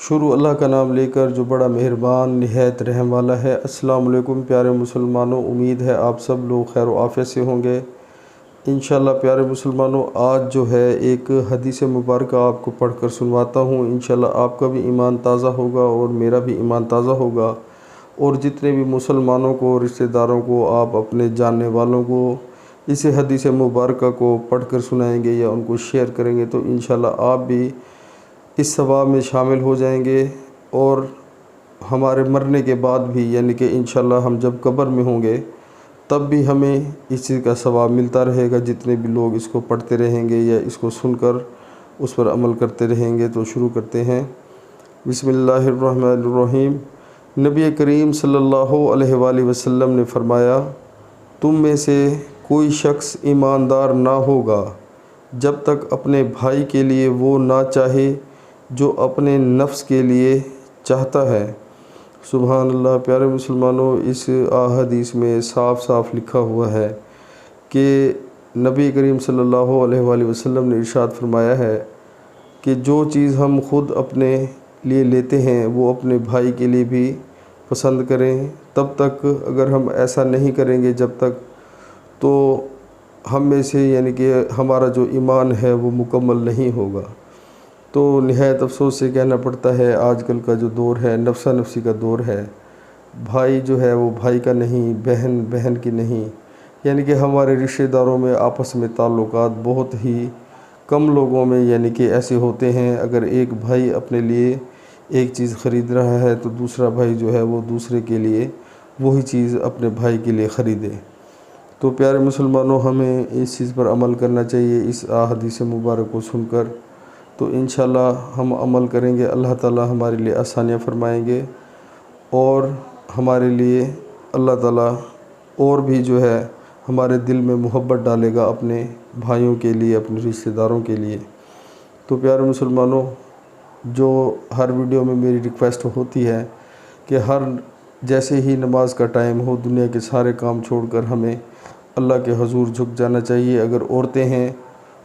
شروع اللہ کا نام لے کر جو بڑا مہربان نہایت رحم والا ہے۔ السلام علیکم پیارے مسلمانوں، امید ہے آپ سب لوگ خیر و عافیت سے ہوں گے انشاءاللہ۔ پیارے مسلمانوں، آج جو ہے ایک حدیث مبارکہ آپ کو پڑھ کر سنواتا ہوں۔ انشاءاللہ آپ کا بھی ایمان تازہ ہوگا اور میرا بھی ایمان تازہ ہوگا، اور جتنے بھی مسلمانوں کو، رشتہ داروں کو، آپ اپنے جاننے والوں کو اس حدیث مبارکہ کو پڑھ کر سنائیں گے یا ان کو شیئر کریں گے تو انشاءاللہ آپ بھی اس ثواب میں شامل ہو جائیں گے، اور ہمارے مرنے کے بعد بھی، یعنی کہ انشاءاللہ ہم جب قبر میں ہوں گے تب بھی ہمیں اس چیز کا ثواب ملتا رہے گا، جتنے بھی لوگ اس کو پڑھتے رہیں گے یا اس کو سن کر اس پر عمل کرتے رہیں گے۔ تو شروع کرتے ہیں۔ بسم اللہ الرحمن الرحیم۔ نبی کریم صلی اللہ علیہ وآلہ وسلم نے فرمایا، تم میں سے کوئی شخص ایماندار نہ ہوگا جب تک اپنے بھائی کے لیے وہ نہ چاہے جو اپنے نفس کے لیے چاہتا ہے۔ سبحان اللہ۔ پیارے مسلمانوں، اس حدیث میں صاف صاف لکھا ہوا ہے کہ نبی کریم صلی اللہ علیہ وآلہ وسلم نے ارشاد فرمایا ہے کہ جو چیز ہم خود اپنے لیے لیتے ہیں وہ اپنے بھائی کے لیے بھی پسند کریں۔ تب تک اگر ہم ایسا نہیں کریں گے جب تک، تو ہم میں سے، یعنی کہ ہمارا جو ایمان ہے وہ مکمل نہیں ہوگا۔ تو نہایت افسوس سے کہنا پڑتا ہے، آج کل کا جو دور ہے نفسہ نفسی کا دور ہے۔ بھائی جو ہے وہ بھائی کا نہیں، بہن بہن کی نہیں، یعنی کہ ہمارے رشتہ داروں میں آپس میں تعلقات بہت ہی کم لوگوں میں یعنی کہ ایسے ہوتے ہیں۔ اگر ایک بھائی اپنے لیے ایک چیز خرید رہا ہے تو دوسرا بھائی جو ہے وہ دوسرے کے لیے وہی چیز اپنے بھائی کے لیے خریدے۔ تو پیارے مسلمانوں، ہمیں اس چیز پر عمل کرنا چاہیے اس حدیث مبارک کو سن کر۔ تو انشاءاللہ ہم عمل کریں گے، اللہ تعالی ہمارے لیے آسانیاں فرمائیں گے، اور ہمارے لیے اللہ تعالی اور بھی جو ہے ہمارے دل میں محبت ڈالے گا اپنے بھائیوں کے لیے، اپنے رشتہ داروں کے لیے۔ تو پیارے مسلمانوں، جو ہر ویڈیو میں میری ریکویسٹ ہوتی ہے کہ جیسے ہی نماز کا ٹائم ہو، دنیا کے سارے کام چھوڑ کر ہمیں اللہ کے حضور جھک جانا چاہیے۔ اگر عورتیں ہیں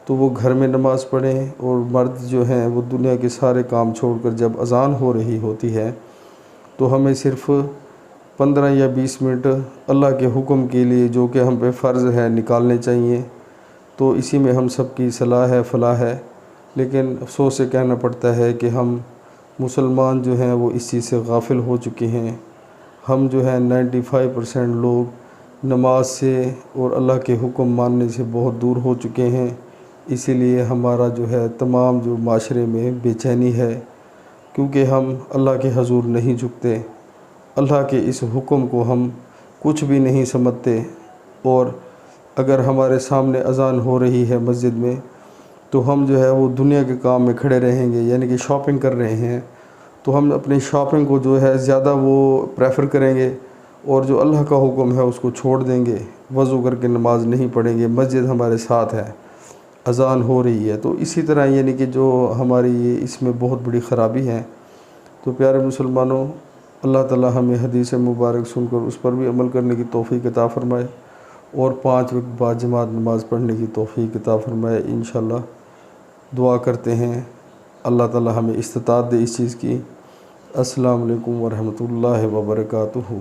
تو وہ گھر میں نماز پڑھیں، اور مرد جو ہیں وہ دنیا کے سارے کام چھوڑ کر جب اذان ہو رہی ہوتی ہے تو ہمیں صرف 15 یا 20 منٹ اللہ کے حکم کے لیے، جو کہ ہم پہ فرض ہے، نکالنے چاہیے۔ تو اسی میں ہم سب کی صلاح ہے، فلاح ہے، لیکن افسوس سے کہنا پڑتا ہے کہ ہم مسلمان جو ہیں وہ اس چیز سے غافل ہو چکے ہیں۔ ہم جو ہے 95% لوگ نماز سے اور اللہ کے حکم ماننے سے بہت دور ہو چکے ہیں۔ اسی لیے ہمارا جو ہے تمام جو معاشرے میں بے چینی ہے، کیونکہ ہم اللہ کے حضور نہیں جھکتے، اللہ کے اس حکم کو ہم کچھ بھی نہیں سمجھتے۔ اور اگر ہمارے سامنے اذان ہو رہی ہے مسجد میں تو ہم جو ہے وہ دنیا کے کام میں کھڑے رہیں گے، یعنی کہ شاپنگ کر رہے ہیں تو ہم اپنی شاپنگ کو جو ہے زیادہ وہ پریفر کریں گے، اور جو اللہ کا حکم ہے اس کو چھوڑ دیں گے، وضو کر کے نماز نہیں پڑھیں گے۔ مسجد ہمارے ساتھ ہے، اذان ہو رہی ہے، تو اسی طرح یعنی کہ جو ہماری اس میں بہت بڑی خرابی ہے۔ تو پیارے مسلمانوں، اللہ تعالی ہمیں حدیث مبارک سن کر اس پر بھی عمل کرنے کی توفیق عطا فرمائے، اور 5 وقت بعد جماعت نماز پڑھنے کی توفیق عطا فرمائے انشاءاللہ۔ دعا کرتے ہیں اللہ تعالی ہمیں استطاعت دے اس چیز کی۔ السلام علیکم ورحمۃ اللہ وبرکاتہ۔